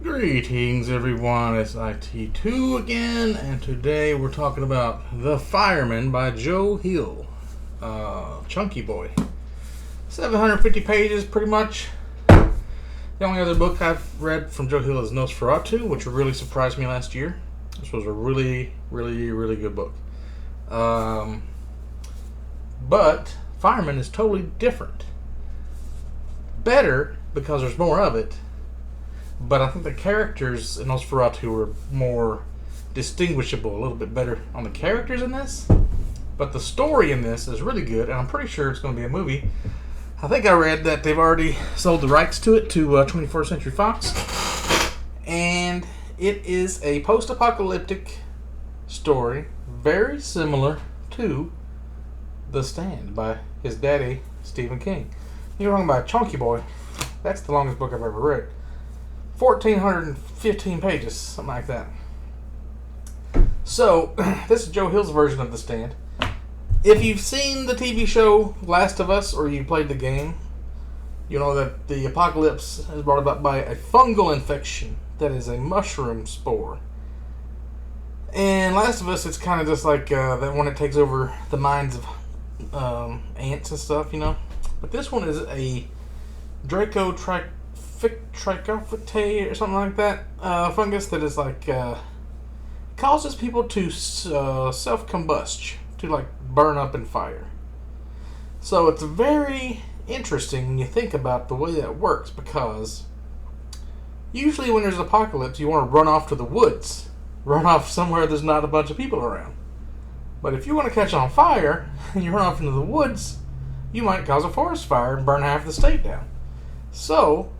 Greetings everyone, it's IT2 again, and today we're talking about The Fireman by Joe Hill. Chunky boy. 750 pages pretty much. The only other book I've read from Joe Hill is Nosferatu, which really surprised me last year. This was a really good book. But Fireman is totally different. Better because there's more of it. But I think the characters in Nosferatu are more distinguishable, a little bit better on the characters in this. But the story in this is really good, and I'm pretty sure it's going to be a movie. I think I read that they've already sold the rights to it to 21st Century Fox. And it is a post-apocalyptic story, very similar to The Stand by his daddy, Stephen King. You're talking about Chunky Boy. That's the longest book I've ever read. 1,415 pages, something like that. So, this is Joe Hill's version of The Stand. If you've seen the TV show Last of Us, or you played the game, you know that the apocalypse is brought about by a fungal infection that is a mushroom spore. And Last of Us, it's kind of just like that one that takes over the minds of ants and stuff, you know. But this one is a Trichophytae or something like that fungus that is like causes people to self-combust, to like burn up in fire. So it's very interesting when you think about the way that works, because usually when there's an apocalypse you want to run off to the woods, run off somewhere there's not a bunch of people around. But if you want to catch on fire and you run off into the woods, you might cause a forest fire and burn half the state down. So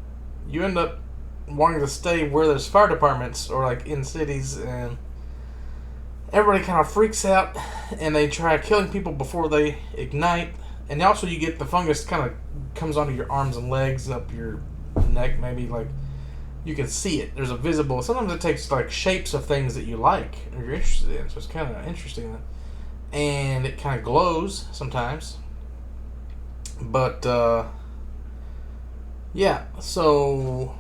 you end up wanting to stay where there's fire departments, or like in cities, and everybody kind of freaks out and they try killing people before they ignite. And also you get the fungus kind of comes onto your arms and legs, up your neck, maybe, like you can see it. There's a visible, sometimes it takes like shapes of things that you like or you're interested in, so it's kind of interesting. And it kind of glows sometimes. But yeah, so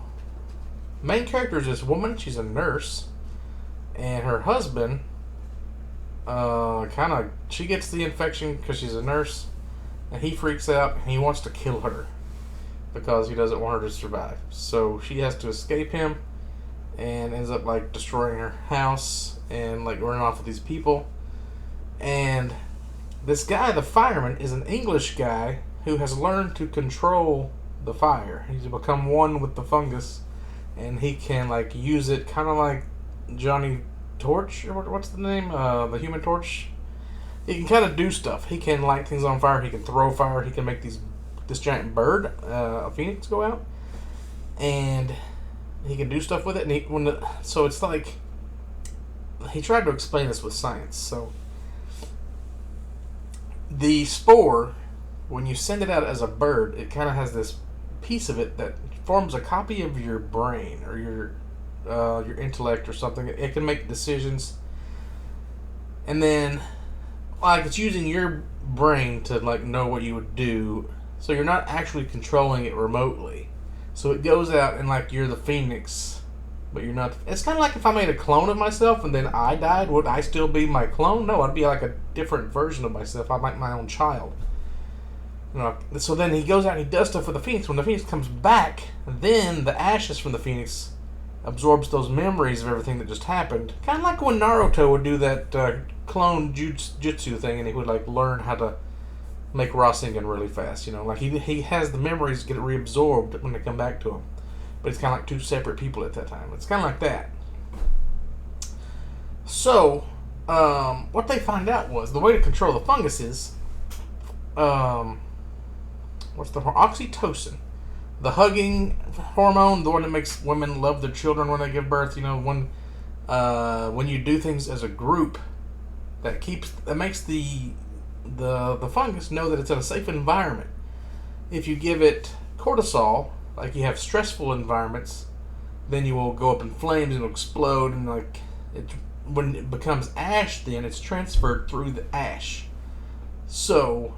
main character is this woman. She's a nurse, and her husband she gets the infection because she's a nurse, and he freaks out and he wants to kill her because he doesn't want her to survive. So she has to escape him and ends up like destroying her house and like running off with these people. And this guy, the fireman, is an English guy who has learned to control the fire. He's become one with the fungus, and he can like use it kind of like Johnny Torch, or what's the name? The Human Torch. He can kind of do stuff. He can light things on fire. He can throw fire. He can make this giant bird, a phoenix, go out, and he can do stuff with it. And so it's like he tried to explain this with science. So the spore, when you send it out as a bird, it kind of has this piece of it that forms a copy of your brain or your intellect or something. It can make decisions, and then like it's using your brain to like know what you would do. So you're not actually controlling it remotely. So it goes out and like you're the phoenix, but you're not. It's kind of like if I made a clone of myself and then I died, would I still be my clone? No, I'd be like a different version of myself. I'm like my own child. So then he goes out and he does stuff with the phoenix. When the phoenix comes back, then the ashes from the phoenix absorbs those memories of everything that just happened. Kind of like when Naruto would do that clone jutsu thing, and he would like learn how to make Rasengan really fast. You know, like he has the memories get reabsorbed when they come back to him. But it's kind of like two separate people at that time. It's kind of like that. So what they find out was the way to control the fungus is what's the oxytocin, the hugging hormone, the one that makes women love their children when they give birth. You know, when you do things as a group, that makes the fungus know that it's in a safe environment. If you give it cortisol, like you have stressful environments, then you will go up in flames and it'll explode, and like when it becomes ash, then it's transferred through the ash. So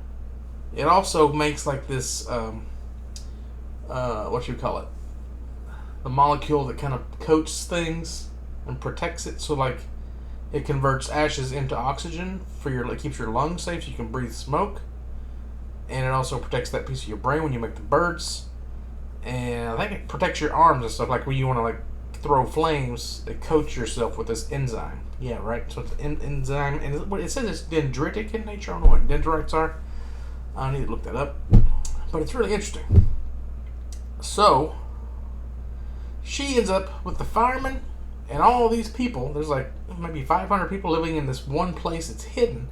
it also makes like this what you call it, the molecule that kind of coats things and protects it. So like it converts ashes into oxygen for your. It keeps your lungs safe so you can breathe smoke, and it also protects that piece of your brain when you make the birds. And I think it protects your arms and stuff. Like when you want to like throw flames, it coats yourself with this enzyme. Yeah, right. So it's an enzyme, and it says it's dendritic in nature. I don't know what dendrites are. I need to look that up, but it's really interesting. So she ends up with the fireman and all these people. There's like maybe 500 people living in this one place. It's hidden.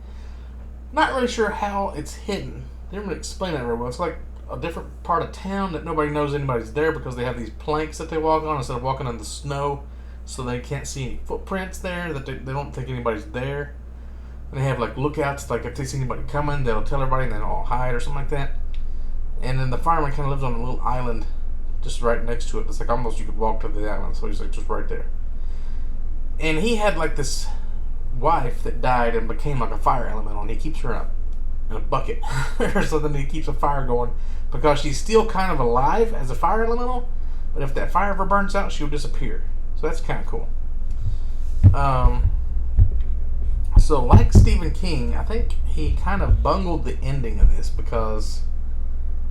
Not really sure how it's hidden. They didn't really explain that very well. It's like a different part of town that nobody knows anybody's there because they have these planks that they walk on instead of walking on the snow, so they can't see any footprints there, that they don't think anybody's there. And they have like lookouts, like if they see anybody coming, they'll tell everybody and then all hide or something like that. And then the fireman kind of lives on a little island just right next to it. It's like almost you could walk to the island, so he's like just right there. And he had like this wife that died and became like a fire elemental, and he keeps her up in a bucket or something. He keeps a fire going because she's still kind of alive as a fire elemental, but if that fire ever burns out, she'll disappear. So that's kind of cool. So like Stephen King, I think he kind of bungled the ending of this because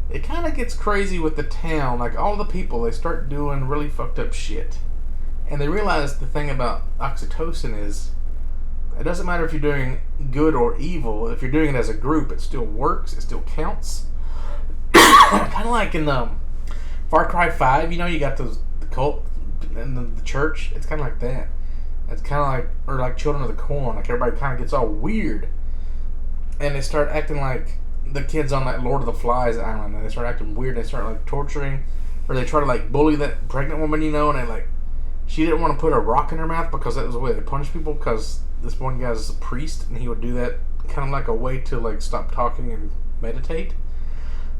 it kind of gets crazy with the town. Like all the people, they start doing really fucked up shit, and they realize the thing about oxytocin is it doesn't matter if you're doing good or evil. If you're doing it as a group, it still works. It still counts. Kind of like in Far Cry 5, you know, you got the cult and the church. It's kind of like that. It's kind of like, or like Children of the Corn. Like everybody kind of gets all weird, and they start acting like the kids on that Lord of the Flies island. And they start acting weird. They start like torturing, or they try to like bully that pregnant woman, you know. And they like, she didn't want to put a rock in her mouth because that was the way they punish people. Because this one guy's a priest, and he would do that kind of like a way to like stop talking and meditate.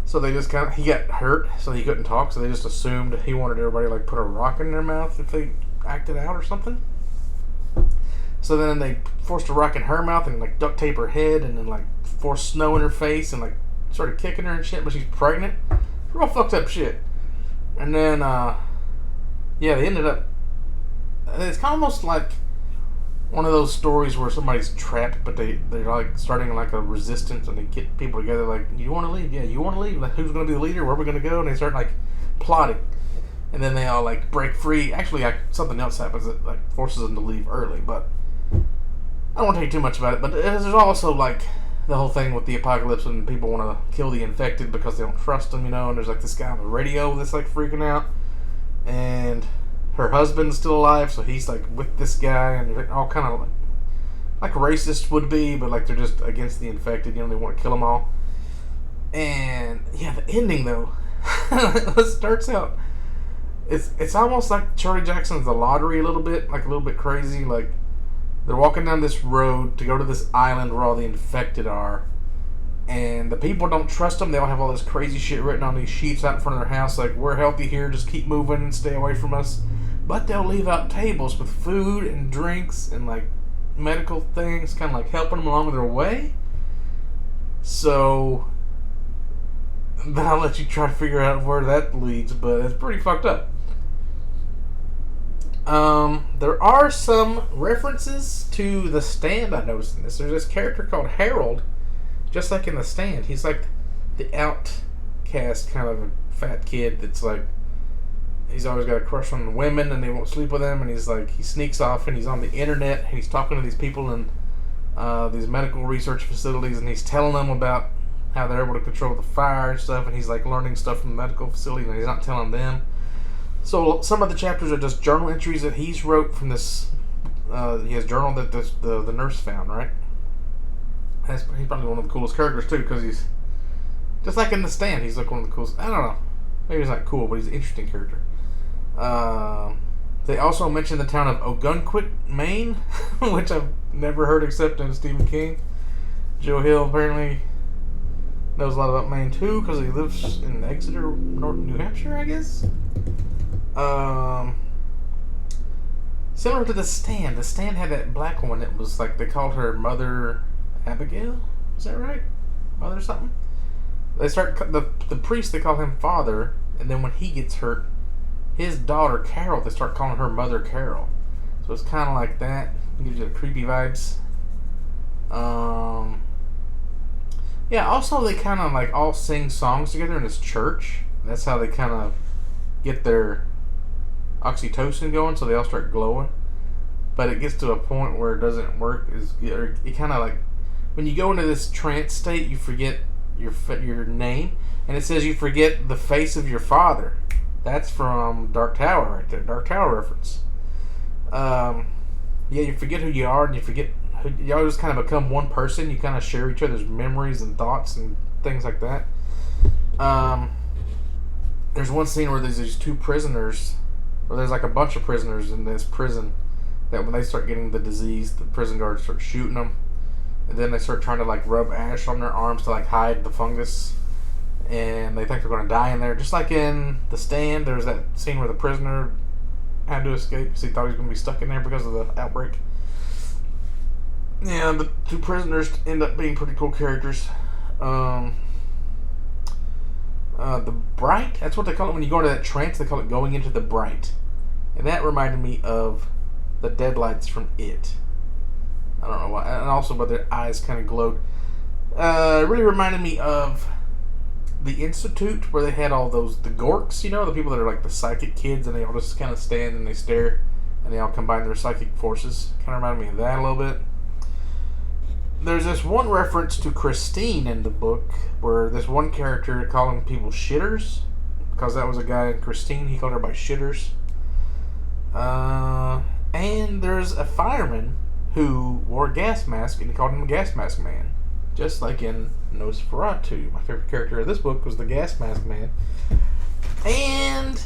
So they just kind of, he got hurt, so he couldn't talk. So they just assumed he wanted everybody to like put a rock in their mouth if they acted out or something. So then they forced a rock in her mouth and like duct tape her head, and then like forced snow in her face and like started kicking her and shit. But she's pregnant. Real fucked up shit. And then yeah, they ended up. It's kind of almost like one of those stories where somebody's trapped, but they're like starting like a resistance, and they get people together like, you want to leave? Yeah, you want to leave? Like, who's going to be the leader? Where are we going to go? And they start like plotting, and then they all like break free. Actually, like something else happens that like forces them to leave early, but I don't want to tell you too much about it. But there's also like the whole thing with the apocalypse, and people want to kill the infected because they don't trust them, you know. And there's like this guy on the radio that's like freaking out, and her husband's still alive, so he's like with this guy, and they're all kind of like racists would be, but like they're just against the infected, you know, they want to kill them all. And yeah, the ending though, it starts out, it's almost like Charlie Jackson's The Lottery a little bit, like a little bit crazy. Like they're walking down this road to go to this island where all the infected are, and the people don't trust them. They all have all this crazy shit written on these sheets out in front of their house, like, we're healthy here, just keep moving and stay away from us. But they'll leave out tables with food and drinks and like medical things, kind of like helping them along their way. So then I'll let you try to figure out where that leads, but it's pretty fucked up. There are some references to The Stand I noticed in this. There's this character called Harold, just like in The Stand. He's like the outcast kind of fat kid that's like, he's always got a crush on women and they won't sleep with him, and he's like, he sneaks off and he's on the internet and he's talking to these people in these medical research facilities, and he's telling them about how they're able to control the fire and stuff, and he's like learning stuff from the medical facility, and he's not telling them. So some of the chapters are just journal entries that he's wrote from this he has journal that the nurse found, right? He's probably one of the coolest characters too, because he's just like in The Stand. He's like one of the coolest. I don't know, maybe he's not cool, but he's an interesting character. They also mention the town of Ogunquit, Maine, which I've never heard except in Stephen King. Joe Hill apparently knows a lot about Maine too, because he lives in Exeter, New Hampshire, I guess. Similar to The Stand. The Stand had that black woman that was like, they called her Mother Abigail. Is that right? Mother something? They start the priest, they call him Father, and then when he gets hurt, his daughter Carol. They start calling her Mother Carol. So it's kind of like that. It gives you the creepy vibes. Yeah, also they kind of like all sing songs together in this church. That's how they kind of get their oxytocin going, so they all start glowing. But it gets to a point where it doesn't work. It kind of like, when you go into this trance state, you forget your name, and it says you forget the face of your father. That's from Dark Tower right there. Dark Tower reference. Yeah, you forget who you are, and you forget you all just kind of become one person. You kind of share each other's memories and thoughts and things like that. There's one scene where there's these two prisoners, or there's like a bunch of prisoners in this prison, that when they start getting the disease, the prison guards start shooting them, and then they start trying to like rub ash on their arms to like hide the fungus, and they think they're going to die in there. Just like in The Stand, there's that scene where the prisoner had to escape because he thought he was going to be stuck in there because of the outbreak. Yeah, the two prisoners end up being pretty cool characters. The Bright, that's what they call it when you go into that trance. They call it going into the Bright. And that reminded me of the deadlights from It. I don't know why. And also, but their eyes kind of glowed. It really reminded me of the Institute, where they had all the Gorks, the people that are like the psychic kids, and they all just kind of stand and they stare, and they all combine their psychic forces. Kind of reminded me of that a little bit. There's this one reference to Christine in the book, where this one character calling people shitters, because that was a guy in Christine. He called everybody shitters. And there's a fireman who wore a gas mask, and he called him a gas mask man. Just like in Nosferatu. My favorite character of this book was the gas mask man. And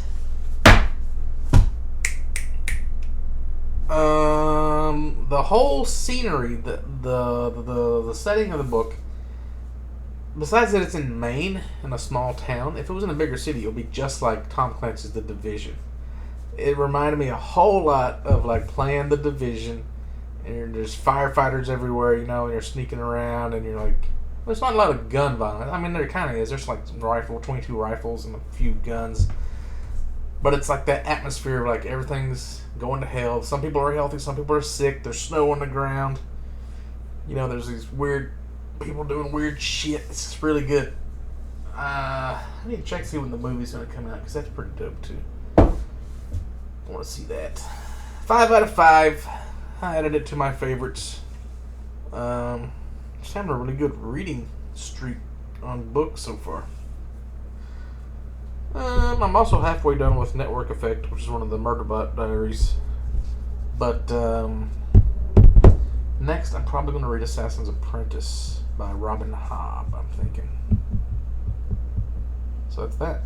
the whole scenery, the setting of the book, besides that it's in Maine, in a small town, if it was in a bigger city, it would be just like Tom Clancy's The Division. It reminded me a whole lot of like playing The Division, and there's firefighters everywhere, and you're sneaking around, and you're like, there's not a lot of gun violence. I mean, there kind of is. There's like 22 rifles and a few guns. But it's like that atmosphere of like everything's going to hell. Some people are healthy, some people are sick. There's snow on the ground. There's these weird people doing weird shit. It's just really good. I need to check to see when the movie's going to come out, because that's pretty dope too. I want to see that. 5 out of 5. I added it to my favorites. Just having a really good reading streak on books so far. I'm also halfway done with Network Effect, which is one of the Murderbot diaries. But next, I'm probably going to read Assassin's Apprentice by Robin Hobb, I'm thinking. So that's that.